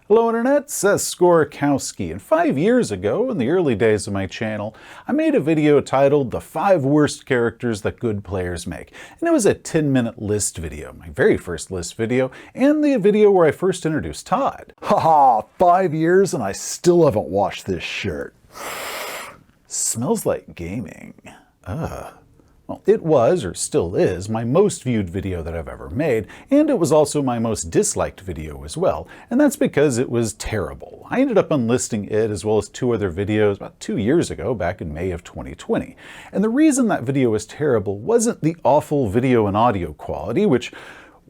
Hello Internet, says Skorkowski, and 5 years ago, in the early days of my channel, I made a video titled The 5 Worst Characters That Good Players Make, and it was a 10-minute list video, my very first list video, and the video where I first introduced Todd. Haha, 5 years and I still haven't washed this shirt. Smells like gaming. Well, it was, or still is, my most viewed video that I've ever made, and it was also my most disliked video as well, and that's because it was terrible. I ended up unlisting it as well as 2 other videos about 2 years ago, back in May of 2020. And the reason that video was terrible wasn't the awful video and audio quality, which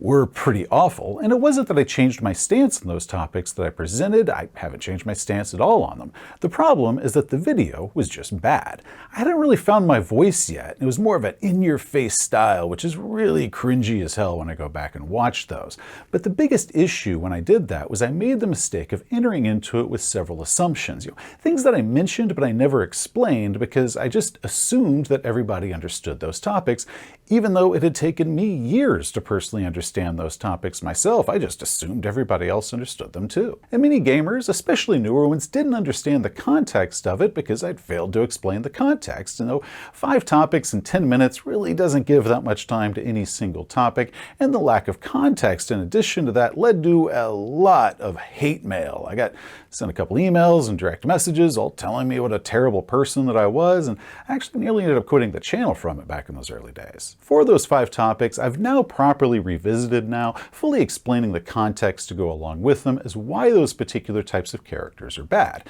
were pretty awful, and it wasn't that I changed my stance on those topics that I presented. I haven't changed my stance at all on them. The problem is that the video was just bad. I hadn't really found my voice yet. It was more of an in-your-face style, which is really cringy as hell when I go back and watch those. But the biggest issue when I did that was I made the mistake of entering into it with several assumptions. Things that I mentioned but I never explained because I just assumed that everybody understood those topics, even though it had taken me years to personally understand those topics myself. I just assumed everybody else understood them too. And many gamers, especially newer ones, didn't understand the context of it because I'd failed to explain the context. And though 5 topics in 10 minutes really doesn't give that much time to any single topic, and the lack of context in addition to that led to a lot of hate mail. I got sent a couple emails and direct messages all telling me what a terrible person that I was, and I actually nearly ended up quitting the channel from it back in those early days. For those 5 topics, I've now properly revisited now, fully explaining the context to go along with them as why those particular types of characters are bad.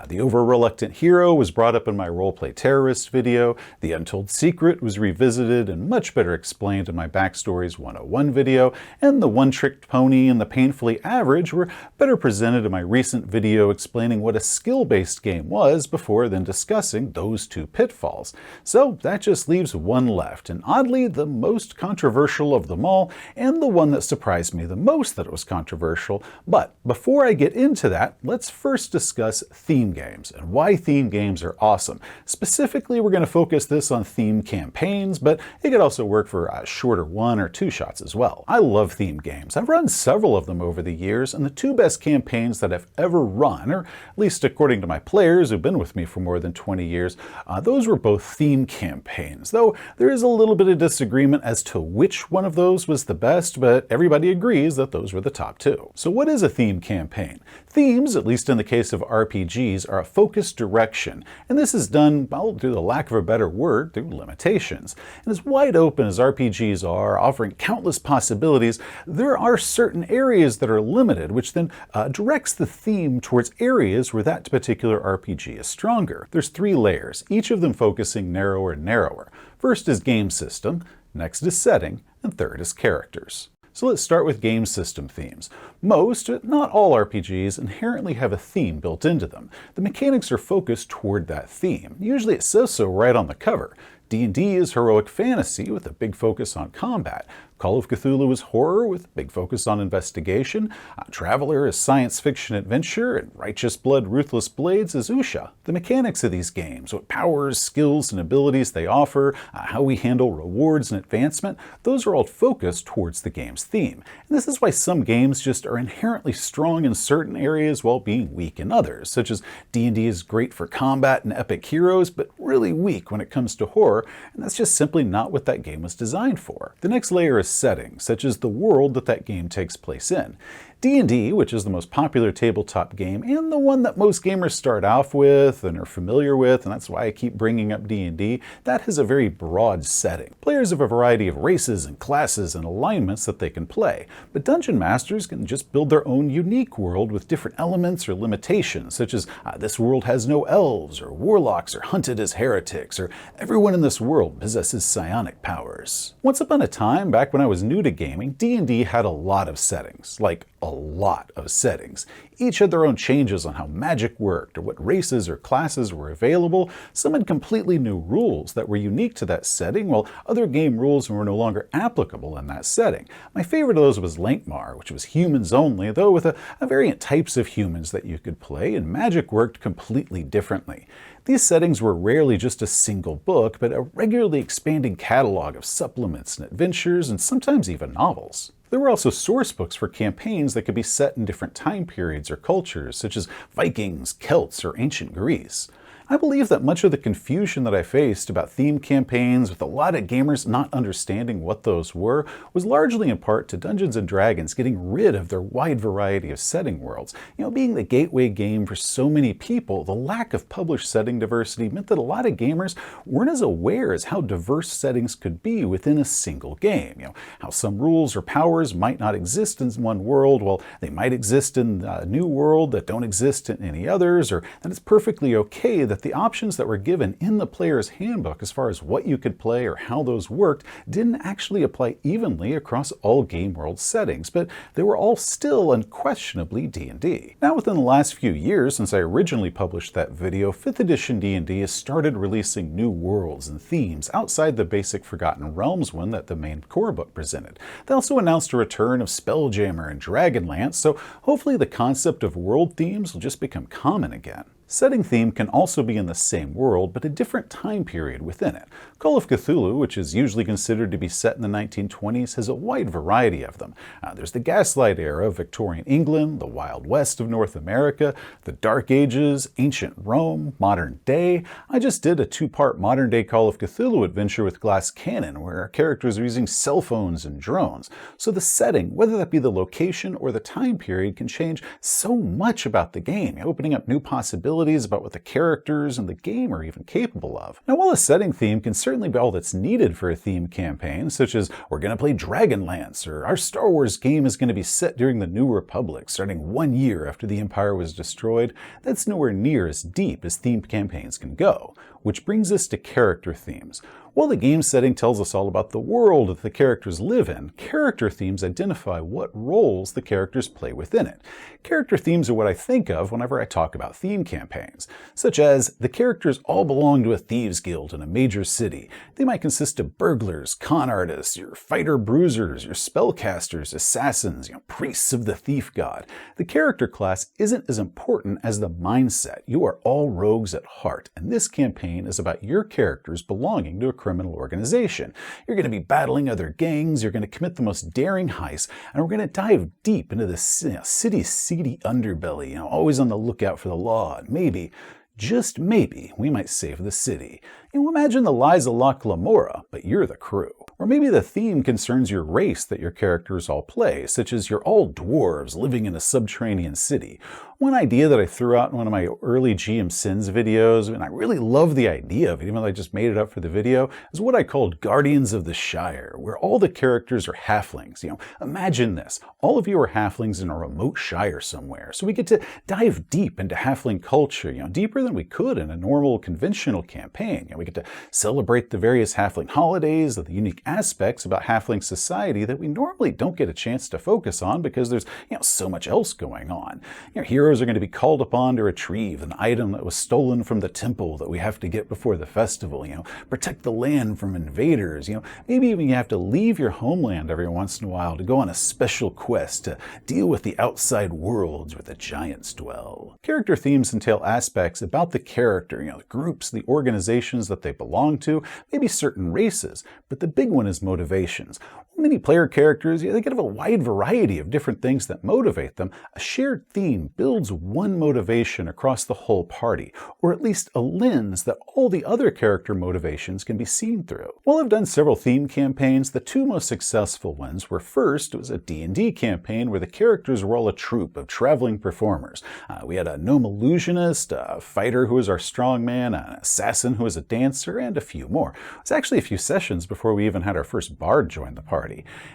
The over-reluctant hero was brought up in my roleplay terrorist video, the untold secret was revisited and much better explained in my Backstories 101 video, and the one-tricked pony and the painfully average were better presented in my recent video explaining what a skill-based game was before then discussing those 2 pitfalls. So that just leaves one left, and oddly the most controversial of them all, and the one that surprised me the most that it was controversial. But before I get into that, let's first discuss theme games and why theme games are awesome. Specifically, we're going to focus this on theme campaigns, but it could also work for shorter 1 or 2 shots as well. I love theme games. I've run several of them over the years, and the 2 best campaigns that I've ever run, or at least according to my players who've been with me for more than 20 years, those were both theme campaigns, though there is a little bit of disagreement as to which one of those was the best, but everybody agrees that those were the top 2. So what is a theme campaign? Themes, at least in the case of RPGs, are a focused direction, and this is done, well, through the lack of a better word, through limitations. And as wide open as RPGs are, offering countless possibilities, there are certain areas that are limited, which then directs the theme towards areas where that particular RPG is stronger. There's 3 layers, each of them focusing narrower and narrower. First is game system, next is setting, and third is characters. So let's start with game system themes. Most, not all RPGs, inherently have a theme built into them. The mechanics are focused toward that theme. Usually it says so right on the cover. D&D is heroic fantasy with a big focus on combat. Call of Cthulhu is horror with a big focus on investigation. Traveler is science fiction adventure, and Righteous Blood, Ruthless Blades is Usha. The mechanics of these games, what powers, skills, and abilities they offer, how we handle rewards and advancement, those are all focused towards the game's theme. And this is why some games just are inherently strong in certain areas while being weak in others, such as D&D is great for combat and epic heroes, but really weak when it comes to horror, and that's just simply not what that game was designed for. The next layer is setting, such as the world that game takes place in. D&D, which is the most popular tabletop game and the one that most gamers start off with and are familiar with, and that's why I keep bringing up D&D, that has a very broad setting. Players have a variety of races and classes and alignments that they can play, but dungeon masters can just build their own unique world with different elements or limitations, such as this world has no elves, or warlocks are hunted as heretics, or everyone in this world possesses psionic powers. Once upon a time, back when I was new to gaming, D&D had a lot of settings, like a lot of settings. Each had their own changes on how magic worked or what races or classes were available. Some had completely new rules that were unique to that setting, while other game rules were no longer applicable in that setting. My favorite of those was Lankmar, which was humans only, though with a variant types of humans that you could play, and magic worked completely differently. These settings were rarely just a single book, but a regularly expanding catalog of supplements and adventures, and sometimes even novels. There were also source books for campaigns that could be set in different time periods or cultures, such as Vikings, Celts, or ancient Greece. I believe that much of the confusion that I faced about theme campaigns, with a lot of gamers not understanding what those were, was largely in part to Dungeons & Dragons getting rid of their wide variety of setting worlds. Being the gateway game for so many people, the lack of published setting diversity meant that a lot of gamers weren't as aware as how diverse settings could be within a single game. How some rules or powers might not exist in one world, while they might exist in a new world that don't exist in any others, or that it's perfectly okay that the options that were given in the player's handbook as far as what you could play or how those worked didn't actually apply evenly across all game world settings, but they were all still unquestionably D&D. Now, within the last few years since I originally published that video, 5th edition D&D has started releasing new worlds and themes outside the basic Forgotten Realms one that the main core book presented. They also announced a return of Spelljammer and Dragonlance, so hopefully the concept of world themes will just become common again. Setting theme can also be in the same world, but a different time period within it. Call of Cthulhu, which is usually considered to be set in the 1920s, has a wide variety of them. There's the Gaslight era of Victorian England, the Wild West of North America, the Dark Ages, ancient Rome, modern day. I just did a 2-part modern day Call of Cthulhu adventure with Glass Cannon, where our characters are using cell phones and drones. So the setting, whether that be the location or the time period, can change so much about the game, opening up new possibilities about what the characters and the game are even capable of. Now, while a setting theme can certainly be all that's needed for a theme campaign, such as we're going to play Dragonlance, or our Star Wars game is going to be set during the New Republic, starting 1 year after the Empire was destroyed, that's nowhere near as deep as theme campaigns can go. Which brings us to character themes. While the game setting tells us all about the world that the characters live in, character themes identify what roles the characters play within it. Character themes are what I think of whenever I talk about theme campaigns, such as the characters all belong to a Thieves Guild in a major city. They might consist of burglars, con artists, your fighter bruisers, your spellcasters, assassins, priests of the thief god. The character class isn't as important as the mindset. You are all rogues at heart, and this campaign is about your characters belonging to a criminal organization. You're going to be battling other gangs, you're going to commit the most daring heists, and we're going to dive deep into the city's seedy underbelly, always on the lookout for the law, and maybe, just maybe, we might save the city. Imagine the lies of Loch Lamora, but you're the crew. Or maybe the theme concerns your race that your characters all play, such as you're all dwarves living in a subterranean city. One idea that I threw out in one of my early GM Sins videos, and I really love the idea of it, even though I just made it up for the video, is what I called Guardians of the Shire, where all the characters are halflings. Imagine this. All of you are halflings in a remote shire somewhere, so we get to dive deep into halfling culture, deeper than we could in a normal conventional campaign. We get to celebrate the various halfling holidays, the unique aspects about halfling society that we normally don't get a chance to focus on because there's so much else going on. Heroes are going to be called upon to retrieve an item that was stolen from the temple that we have to get before the festival, protect the land from invaders, maybe even you have to leave your homeland every once in a while to go on a special quest to deal with the outside worlds where the giants dwell. Character themes entail aspects about the character, the groups, the organizations that they belong to, maybe certain races, but the big one is motivations. Many player characters, they can have a wide variety of different things that motivate them. A shared theme builds one motivation across the whole party, or at least a lens that all the other character motivations can be seen through. While I've done several theme campaigns, the two most successful ones were first, it was a D&D campaign where the characters were all a troupe of traveling performers. We had a gnome illusionist, a fighter who was our strongman, an assassin who was a dancer, and a few more. It was actually a few sessions before we even had our first bard join the party.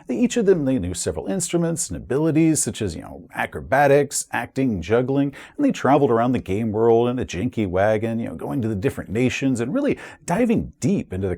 Each of them, they knew several instruments and abilities such as, acrobatics, acting, juggling, and they traveled around the game world in a janky wagon, going to the different nations and really diving deep into the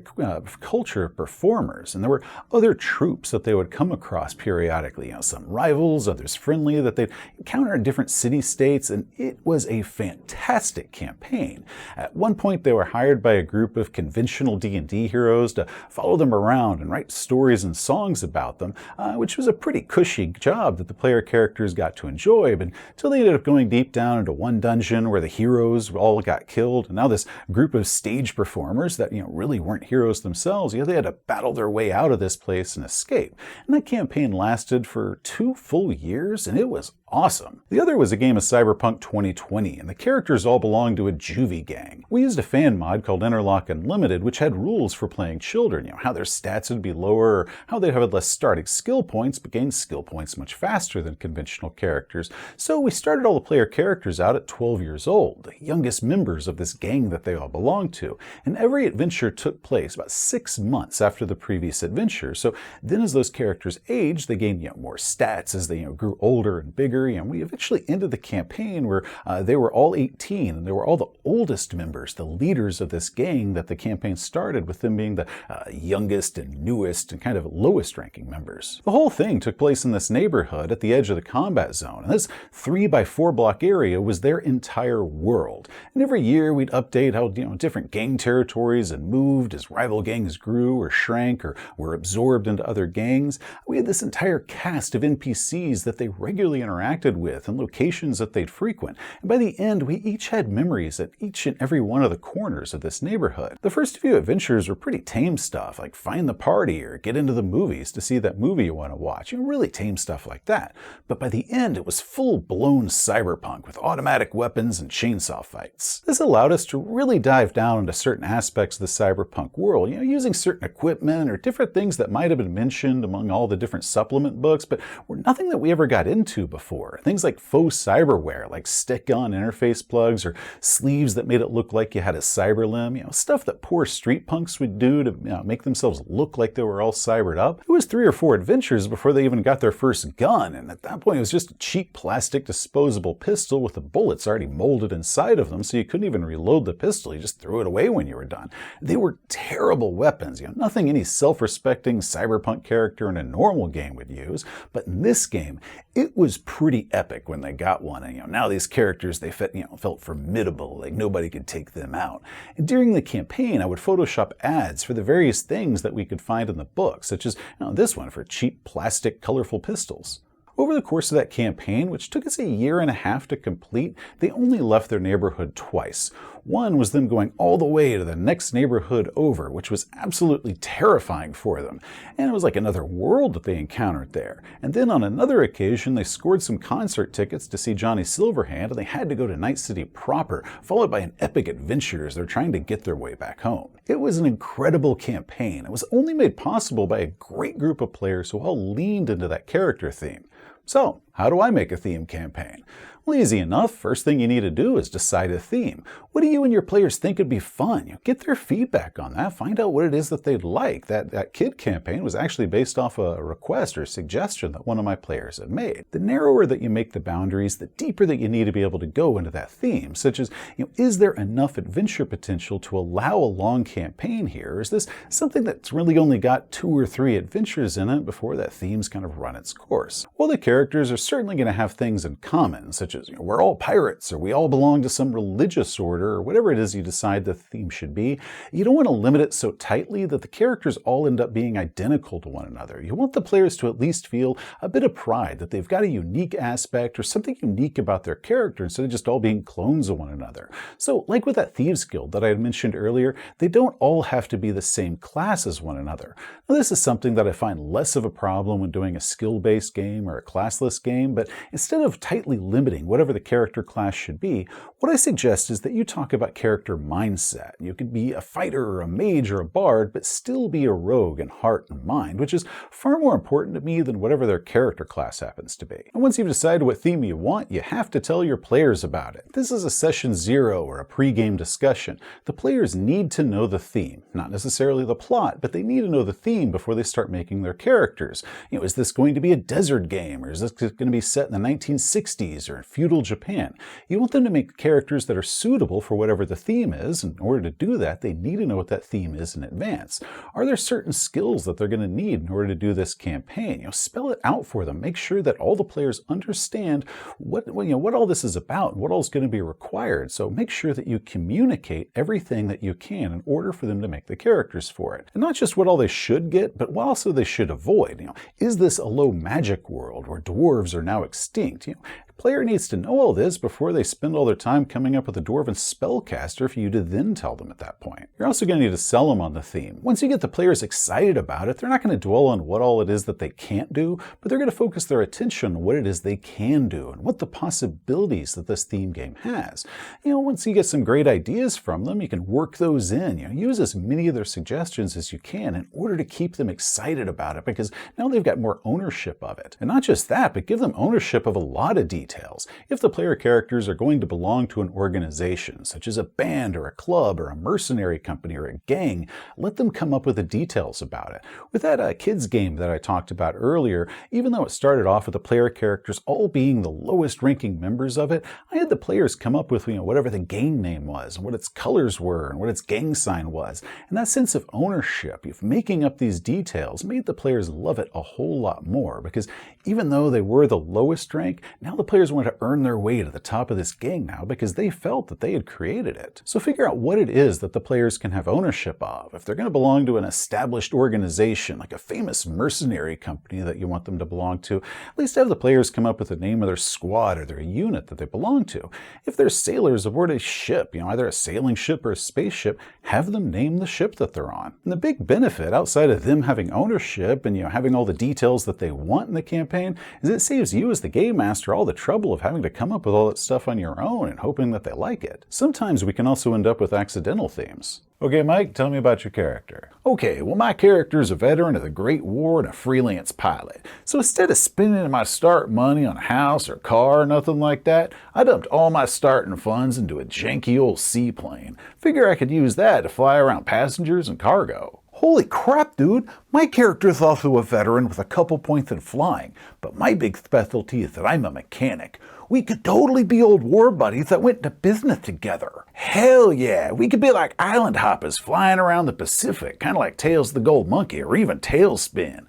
culture of performers. And there were other troops that they would come across periodically, some rivals, others friendly, that they'd encounter in different city-states, and it was a fantastic campaign. At one point, they were hired by a group of conventional D&D heroes to follow them around and write stories and songs about them, which was a pretty cushy job that the player characters got to enjoy, but until they ended up going deep down into one dungeon where the heroes all got killed, and now this group of stage performers that really weren't heroes themselves, they had to battle their way out of this place and escape. And that campaign lasted for 2 full years, and it was awesome. The other was a game of Cyberpunk 2020, and the characters all belonged to a juvie gang. We used a fan mod called Interlock Unlimited, which had rules for playing children, how their stats would be lower, or how they'd have less starting skill points, but gain skill points much faster than conventional characters. So we started all the player characters out at 12 years old, the youngest members of this gang that they all belonged to. And every adventure took place about 6 months after the previous adventure. So then as those characters aged, they gained more stats as they grew older and bigger. We eventually ended the campaign where they were all 18, and they were all the oldest members, the leaders of this gang that the campaign started, with them being the youngest and newest and kind of lowest ranking members. The whole thing took place in this neighborhood at the edge of the combat zone, and this 3x4 block area was their entire world. And every year we'd update how different gang territories had moved as rival gangs grew or shrank or were absorbed into other gangs. We had this entire cast of NPCs that they regularly interacted with and locations that they'd frequent. And by the end, we each had memories at each and every one of the corners of this neighborhood. The first few adventures were pretty tame stuff, like find the party or get into the movies to see that movie you want to watch. Really tame stuff like that. But by the end, it was full-blown cyberpunk with automatic weapons and chainsaw fights. This allowed us to really dive down into certain aspects of the cyberpunk world, using certain equipment or different things that might have been mentioned among all the different supplement books, but were nothing that we ever got into before. Things like faux cyberware, like stick-on interface plugs or sleeves that made it look like you had a cyber limb, stuff that poor street punks would do to make themselves look like they were all cybered up. It was 3 or 4 adventures before they even got their first gun, and at that point it was just a cheap plastic disposable pistol with the bullets already molded inside of them, so you couldn't even reload the pistol, you just threw it away when you were done. They were terrible weapons, nothing any self-respecting cyberpunk character in a normal game would use, but in this game, it was pretty epic when they got one. And now these characters, they felt formidable, like nobody could take them out. And during the campaign, I would Photoshop ads for the various things that we could find in the book, such as this one for cheap plastic colorful pistols. Over the course of that campaign, which took us 1.5 years to complete, they only left their neighborhood twice. One was them going all the way to the next neighborhood over, which was absolutely terrifying for them. And it was like another world that they encountered there. And then on another occasion, they scored some concert tickets to see Johnny Silverhand, and they had to go to Night City proper, followed by an epic adventure as they're trying to get their way back home. It was an incredible campaign. It was only made possible by a great group of players who all leaned into that character theme. So, how do I make a theme campaign? Well, easy enough. First thing you need to do is decide a theme. What do you and your players think would be fun? Get their feedback on that. Find out what it is that they'd like. That kid campaign was actually based off a request or suggestion that one of my players had made. The narrower that you make the boundaries, the deeper that you need to be able to go into that theme, such as, is there enough adventure potential to allow a long campaign here? Or is this something that's really only got 2 or 3 adventures in it before that theme's kind of run its course? Well, the characters are certainly going to have things in common, such as we're all pirates, or we all belong to some religious order, or whatever it is you decide the theme should be. You don't want to limit it so tightly that the characters all end up being identical to one another. You want the players to at least feel a bit of pride that they've got a unique aspect or something unique about their character instead of just all being clones of one another. So, like with that Thieves Guild that I had mentioned earlier, they don't all have to be the same class as one another. Now, this is something that I find less of a problem when doing a skill-based game or a classless game, but instead of tightly limiting whatever the character class should be, what I suggest is that you talk about character mindset. You could be a fighter or a mage or a bard, but still be a rogue in heart and mind, which is far more important to me than whatever their character class happens to be. And once you've decided what theme you want, you have to tell your players about it. This is a session 0 or a pre-game discussion. The players need to know the theme, not necessarily the plot, but they need to know the theme before they start making their characters. Is this going to be a desert game, or is this going to be set in the 1960s or in feudal Japan? You want them to make characters that are suitable for whatever the theme is. In order to do that, they need to know what that theme is in advance. Are there certain skills that they're going to need in order to do this campaign? Spell it out for them. Make sure that all the players understand what all this is about and what all is going to be required. So make sure that you communicate everything that you can in order for them to make the characters for it. And not just what all they should get, but what also they should avoid. Is this a low magic world where dwarves are now extinct? Player needs to know all this before they spend all their time coming up with a dwarven spellcaster for you to then tell them at that point. You're also going to need to sell them on the theme. Once you get the players excited about it, they're not going to dwell on what all it is that they can't do, but they're going to focus their attention on what it is they can do and what the possibilities that this theme game has. Once you get some great ideas from them, you can work those in. Use as many of their suggestions as you can in order to keep them excited about it, because now they've got more ownership of it. And not just that, but give them ownership of a lot of details. If the player characters are going to belong to an organization, such as a band or a club or a mercenary company or a gang, let them come up with the details about it. With that kids game that I talked about earlier, even though it started off with the player characters all being the lowest ranking members of it, I had the players come up with whatever the gang name was and what its colors were and what its gang sign was. And that sense of ownership of making up these details made the players love it a whole lot more, because even though they were the lowest rank, now the players wanted to earn their way to the top of this gang now because they felt that they had created it. So figure out what it is that the players can have ownership of. If they're going to belong to an established organization, like a famous mercenary company that you want them to belong to, at least have the players come up with the name of their squad or their unit that they belong to. If they're sailors aboard a ship, either a sailing ship or a spaceship, have them name the ship that they're on. And the big benefit, outside of them having ownership and having all the details that they want in the campaign, is it saves you as the game master all the trouble of having to come up with all that stuff on your own and hoping that they like it. Sometimes we can also end up with accidental themes. Okay, Mike, tell me about your character. Okay, well, my character is a veteran of the Great War and a freelance pilot. So instead of spending my start money on a house or car or nothing like that, I dumped all my starting funds into a janky old seaplane. Figure I could use that to fly around passengers and cargo. Holy crap, dude. My character is also a veteran with a couple points in flying, but my big specialty is that I'm a mechanic. We could totally be old war buddies that went into business together. Hell yeah, we could be like island hoppers flying around the Pacific, kind of like Tails the Gold Monkey or even Tailspin.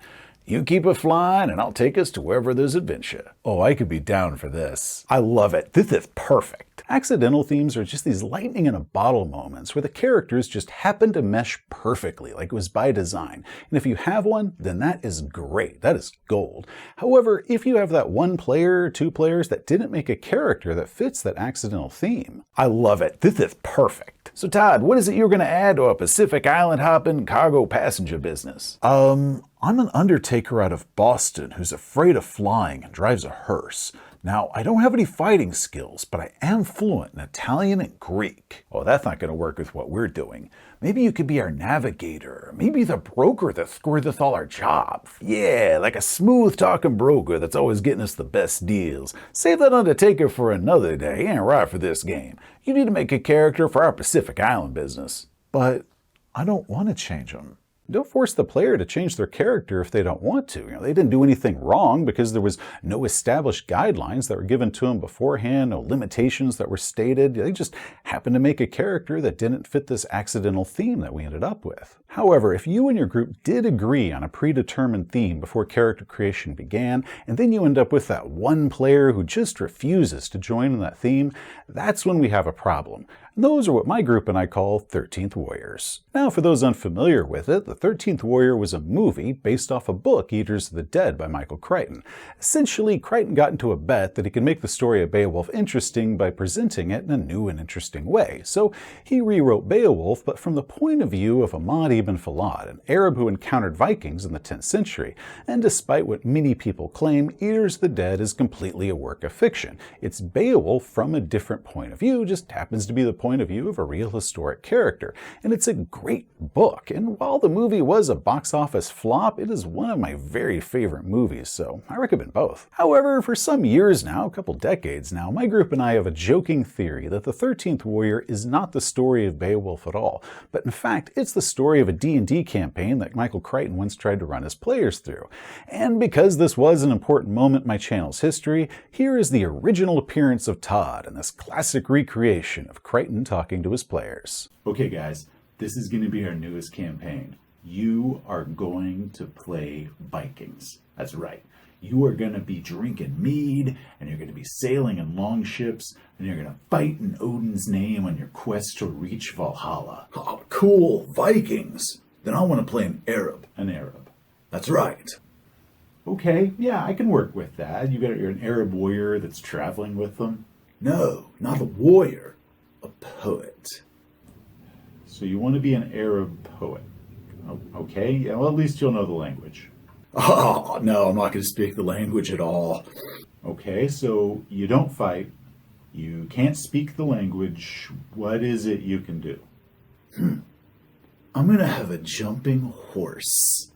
You keep it flying and I'll take us to wherever there's adventure. Oh, I could be down for this. I love it. This is perfect. Accidental themes are just these lightning in a bottle moments where the characters just happen to mesh perfectly, like it was by design. And if you have one, then that is great. That is gold. However, if you have that one player or two players that didn't make a character that fits that accidental theme, I love it. This is perfect. So Todd, what is it you're going to add to a Pacific island hopping cargo passenger business? I'm an undertaker out of Boston who's afraid of flying and drives a hearse. Now, I don't have any fighting skills, but I am fluent in Italian and Greek. Oh, that's not going to work with what we're doing. Maybe you could be our navigator. Maybe the broker that scores us all our jobs. Yeah, like a smooth-talking broker that's always getting us the best deals. Save that undertaker for another day. He ain't right for this game. You need to make a character for our Pacific Island business. But I don't want to change him. Don't force the player to change their character if they don't want to. They didn't do anything wrong because there was no established guidelines that were given to them beforehand, no limitations that were stated. They just happened to make a character that didn't fit this accidental theme that we ended up with. However, if you and your group did agree on a predetermined theme before character creation began, and then you end up with that one player who just refuses to join in that theme, that's when we have a problem. And those are what my group and I call 13th Warriors. Now, for those unfamiliar with it, the 13th Warrior was a movie based off a book, Eaters of the Dead by Michael Crichton. Essentially, Crichton got into a bet that he could make the story of Beowulf interesting by presenting it in a new and interesting way. So he rewrote Beowulf, but from the point of view of Ahmad ibn Falad, an Arab who encountered Vikings in the 10th century. And despite what many people claim, Eaters of the Dead is completely a work of fiction. It's Beowulf from a different point of view, just happens to be the point of view of a real historic character. And it's a great book, and while the movie was a box office flop, it is one of my very favorite movies, so I recommend both. However, for some years now, a couple decades now, my group and I have a joking theory that the 13th Warrior is not the story of Beowulf at all, but in fact, it's the story of a D&D campaign that Michael Crichton once tried to run his players through. And because this was an important moment in my channel's history, here is the original appearance of Todd in this classic recreation of Crichton talking to his players. Okay guys, this is going to be our newest campaign. You are going to play Vikings. That's right. You are going to be drinking mead, and you're going to be sailing in longships, and you're going to fight in Odin's name on your quest to reach Valhalla. Oh, cool, Vikings. Then I want to play an Arab. An Arab. That's right. Okay, yeah, I can work with that. You're an Arab warrior that's traveling with them. No, not a warrior. A poet. So you want to be an Arab poet. Okay, yeah, well, at least you'll know the language. Oh, no, I'm not going to speak the language at all. Okay, so you don't fight. You can't speak the language. What is it you can do? I'm going to have a jumping horse.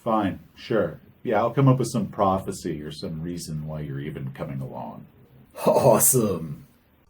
Fine, sure. Yeah, I'll come up with some prophecy or some reason why you're even coming along. Awesome.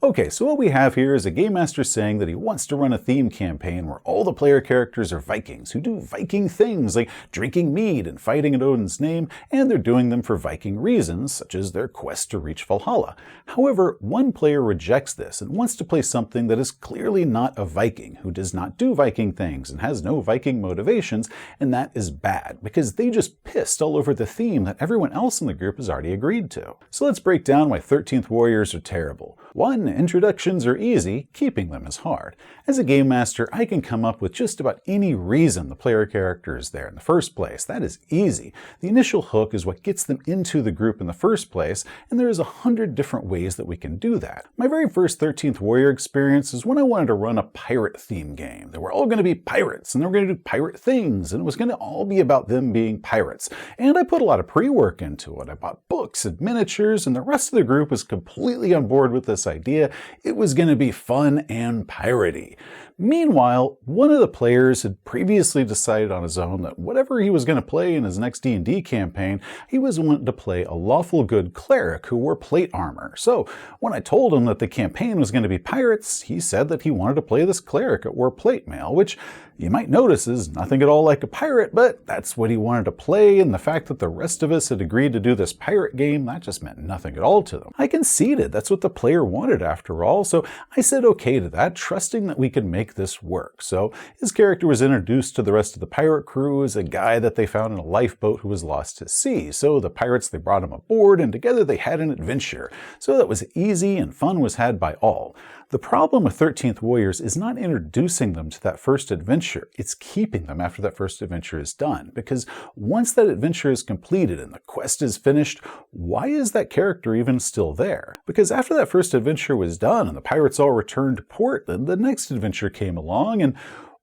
Okay, so what we have here is a game master saying that he wants to run a theme campaign where all the player characters are Vikings who do Viking things like drinking mead and fighting in Odin's name, and they're doing them for Viking reasons, such as their quest to reach Valhalla. However, one player rejects this and wants to play something that is clearly not a Viking, who does not do Viking things and has no Viking motivations, and that is bad, because they just pissed all over the theme that everyone else in the group has already agreed to. So let's break down why 13th Warriors are terrible. 1. Introductions are easy, keeping them is hard. As a game master, I can come up with just about any reason the player character is there in the first place. That is easy. The initial hook is what gets them into the group in the first place, and there is 100 different ways that we can do that. My very first 13th Warrior experience is when I wanted to run a pirate theme game. They were all going to be pirates, and they were going to do pirate things, and it was going to all be about them being pirates. And I put a lot of pre-work into it. I bought books and miniatures, and the rest of the group was completely on board with this idea. It was going to be fun and piratey. Meanwhile, one of the players had previously decided on his own that whatever he was going to play in his next D&D campaign, he was wanting to play a lawful good cleric who wore plate armor. So when I told him that the campaign was going to be pirates, he said that he wanted to play this cleric that wore plate mail, which you might notice is nothing at all like a pirate, but that's what he wanted to play, and the fact that the rest of us had agreed to do this pirate game, that just meant nothing at all to them. I conceded that's what the player wanted after all, so I said okay to that, trusting that we could make this work. So his character was introduced to the rest of the pirate crew as a guy that they found in a lifeboat who was lost at sea. So the pirates, they brought him aboard, and together they had an adventure. So that was easy, and fun was had by all. The problem with 13th Warriors is not introducing them to that first adventure, it's keeping them after that first adventure is done. Because once that adventure is completed and the quest is finished, why is that character even still there? Because after that first adventure was done and the pirates all returned to port, then the next adventure came along, and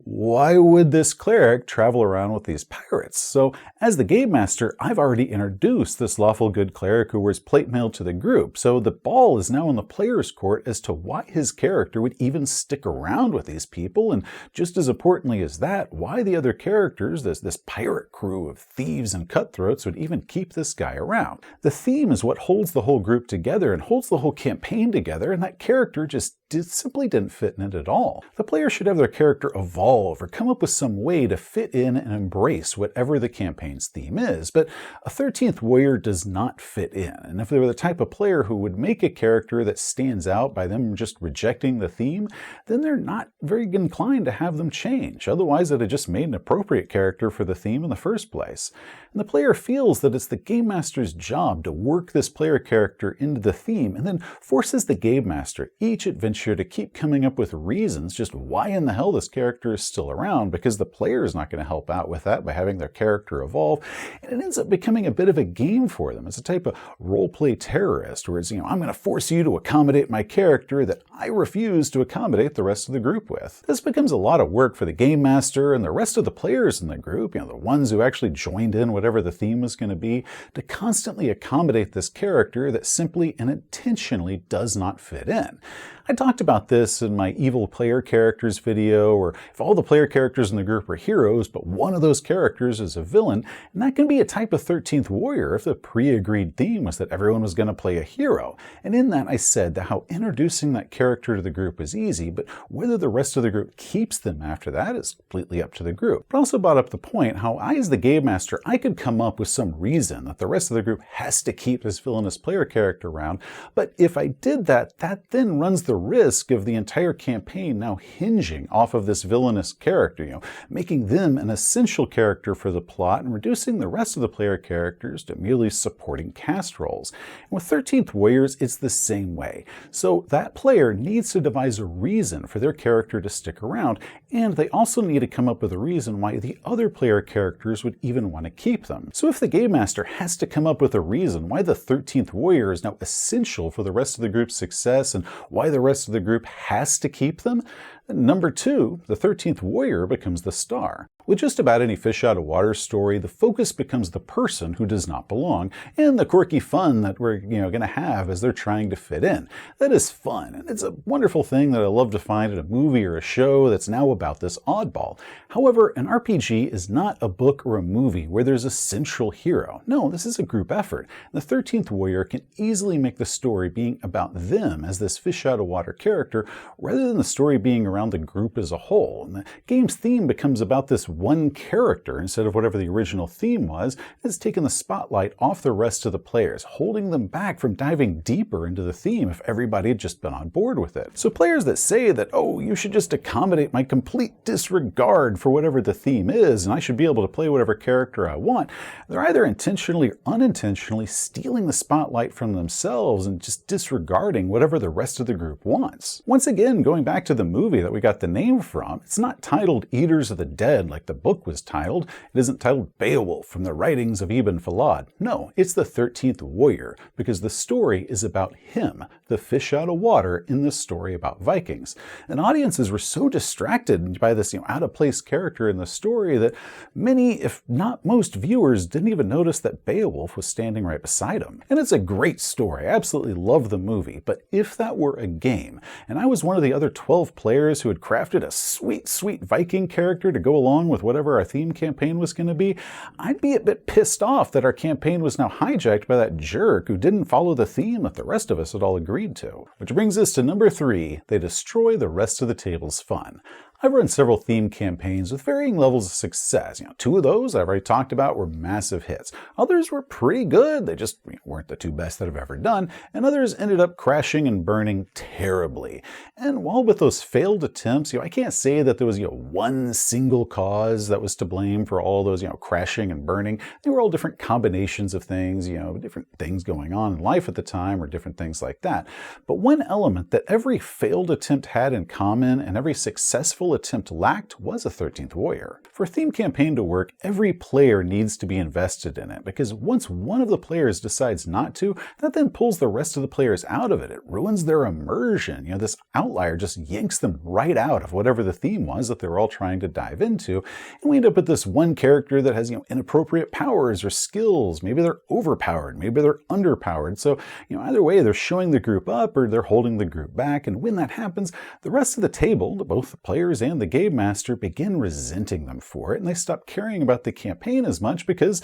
why would this cleric travel around with these pirates? So as the game master, I've already introduced this lawful good cleric who wears plate mail to the group. So the ball is now in the player's court as to why his character would even stick around with these people. And just as importantly as that, why the other characters, this pirate crew of thieves and cutthroats, would even keep this guy around. The theme is what holds the whole group together and holds the whole campaign together, and that character just simply didn't fit in it at all. The player should have their character evolve or come up with some way to fit in and embrace whatever the campaign's theme is, but a 13th Warrior does not fit in, and if they were the type of player who would make a character that stands out by them just rejecting the theme, then they're not very inclined to have them change. Otherwise, it had just made an appropriate character for the theme in the first place. And the player feels that it's the game master's job to work this player character into the theme, and then forces the game master each adventure to keep coming up with reasons just why in the hell this character is still around, because the player is not going to help out with that by having their character evolve, and it ends up becoming a bit of a game for them. It's a type of roleplay terrorist, where it's, I'm going to force you to accommodate my character that I refuse to accommodate the rest of the group with. This becomes a lot of work for the game master and the rest of the players in the group, the ones who actually joined in whatever the theme was going to be, to constantly accommodate this character that simply and intentionally does not fit in. I talked about this in my evil player characters video, or if all the player characters in the group are heroes, but one of those characters is a villain, and that can be a type of 13th Warrior if the pre-agreed theme was that everyone was going to play a hero. And in that I said that how introducing that character to the group is easy, but whether the rest of the group keeps them after that is completely up to the group. But I also brought up the point how I, as the game master, I could come up with some reason that the rest of the group has to keep this villainous player character around, but if I did that, that then runs the the risk of the entire campaign now hinging off of this villainous character, making them an essential character for the plot and reducing the rest of the player characters to merely supporting cast roles. And with 13th Warriors, it's the same way. So that player needs to devise a reason for their character to stick around, and they also need to come up with a reason why the other player characters would even want to keep them. So if the Game Master has to come up with a reason why the 13th Warrior is now essential for the rest of the group's success and why the rest of the group has to keep them, then number 2, the 13th Warrior becomes the star. With just about any fish out of water story, the focus becomes the person who does not belong and the quirky fun that we're going to have as they're trying to fit in. That is fun, and it's a wonderful thing that I love to find in a movie or a show that's now about this oddball. However, an RPG is not a book or a movie where there's a central hero. No, this is a group effort. The 13th Warrior can easily make the story being about them as this fish out of water character rather than the story being around the group as a whole. And the game's theme becomes about this one character instead of whatever the original theme was. It's taken the spotlight off the rest of the players, holding them back from diving deeper into the theme if everybody had just been on board with it. So players that say that, oh, you should just accommodate my complete disregard for whatever the theme is and I should be able to play whatever character I want, they're either intentionally or unintentionally stealing the spotlight from themselves and just disregarding whatever the rest of the group wants. Once again, going back to the movie that we got the name from, it's not titled Eaters of the Dead like the book was titled. It isn't titled Beowulf from the writings of Ibn Falad. No, it's the 13th Warrior, because the story is about him, the fish out of water in this story about Vikings. And audiences were so distracted by this out-of-place character in the story that many, if not most viewers, didn't even notice that Beowulf was standing right beside him. And it's a great story. I absolutely love the movie, but if that were a game, and I was one of the other 12 players who had crafted a sweet, sweet Viking character to go along with whatever our theme campaign was going to be, I'd be a bit pissed off that our campaign was now hijacked by that jerk who didn't follow the theme that the rest of us had all agreed to. Which brings us to number 3, they destroy the rest of the table's fun. I've run several theme campaigns with varying levels of success. 2 of those I've already talked about were massive hits. Others were pretty good, they just weren't the 2 best that I've ever done, and others ended up crashing and burning terribly. And while with those failed attempts, I can't say that there was one single cause that was to blame for all those crashing and burning. They were all different combinations of things, different things going on in life at the time or different things like that. But one element that every failed attempt had in common and every successful attempt lacked was a 13th Warrior. For a theme campaign to work, every player needs to be invested in it, because once one of the players decides not to, that then pulls the rest of the players out of it. It ruins their immersion. This outlier just yanks them right out of whatever the theme was that they were all trying to dive into, and we end up with this one character that has inappropriate powers or skills. Maybe they're overpowered, maybe they're underpowered. So either way, they're showing the group up or they're holding the group back, and when that happens, the rest of the table, both the players and the Game Master, begin resenting them for it, and they stop caring about the campaign as much because,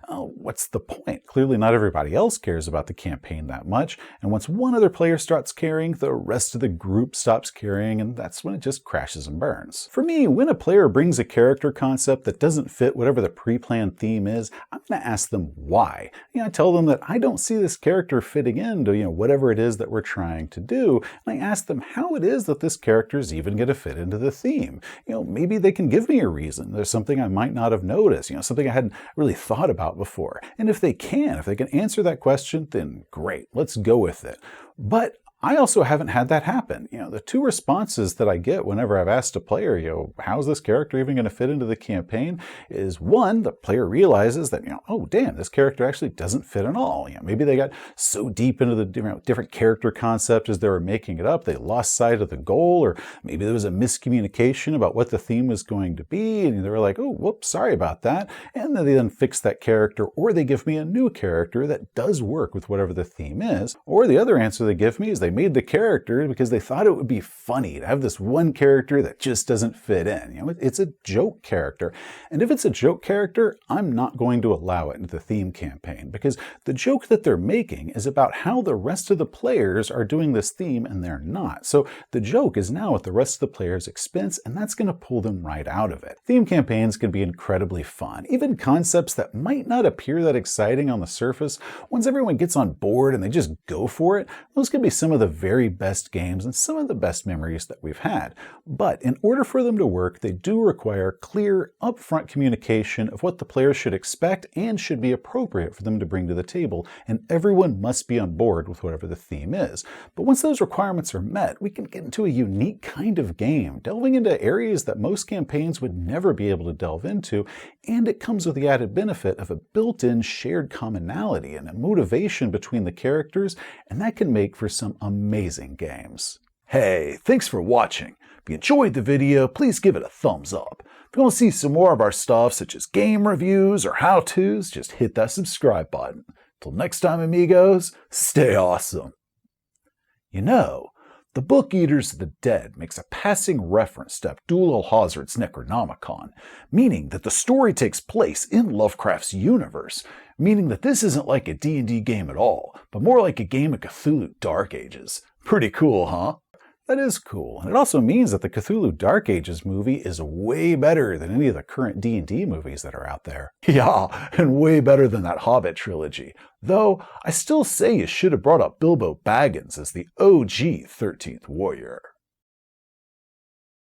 what's the point? Clearly not everybody else cares about the campaign that much, and once one other player starts caring, the rest of the group stops caring, and that's when it just crashes and burns. For me, when a player brings a character concept that doesn't fit whatever the pre-planned theme is, I'm going to ask them why. I tell them that I don't see this character fitting into whatever it is that we're trying to do, and I ask them how it is that this character is even going to fit into the theme. Maybe they can give me a reason. There's something I might not have noticed, something I hadn't really thought about before. And if they can answer that question, then great, let's go with it. But I also haven't had that happen. The 2 responses that I get whenever I've asked a player, how's this character even going to fit into the campaign, is 1, the player realizes that, oh damn, this character actually doesn't fit at all. Maybe they got so deep into the different character concept as they were making it up, they lost sight of the goal, or maybe there was a miscommunication about what the theme was going to be, and they were like, oh, whoops, sorry about that, and then they then fix that character, or they give me a new character that does work with whatever the theme is. Or the other answer they give me is they made the character because they thought it would be funny to have this one character that just doesn't fit in. It's a joke character. And if it's a joke character, I'm not going to allow it into the theme campaign, because the joke that they're making is about how the rest of the players are doing this theme and they're not. So the joke is now at the rest of the players' expense, and that's going to pull them right out of it. Theme campaigns can be incredibly fun. Even concepts that might not appear that exciting on the surface, once everyone gets on board and they just go for it, those can be some of of the very best games and some of the best memories that we've had. But in order for them to work, they do require clear, upfront communication of what the players should expect and should be appropriate for them to bring to the table, and everyone must be on board with whatever the theme is. But once those requirements are met, we can get into a unique kind of game, delving into areas that most campaigns would never be able to delve into, and it comes with the added benefit of a built-in shared commonality and a motivation between the characters, and that can make for some amazing games. Hey, thanks for watching. If you enjoyed the video, please give it a thumbs up. If you want to see some more of our stuff, such as game reviews or how-tos, just hit that subscribe button. Till next time, amigos, stay awesome. You know, the book Eaters of the Dead makes a passing reference to Abdul al-Hazred's Necronomicon, meaning that the story takes place in Lovecraft's universe, meaning that this isn't like a D&D game at all, but more like a game of Cthulhu Dark Ages. Pretty cool, huh? That is cool, and it also means that the Cthulhu Dark Ages movie is way better than any of the current D&D movies that are out there. Yeah, and way better than that Hobbit trilogy. Though, I still say you should have brought up Bilbo Baggins as the OG 13th Warrior.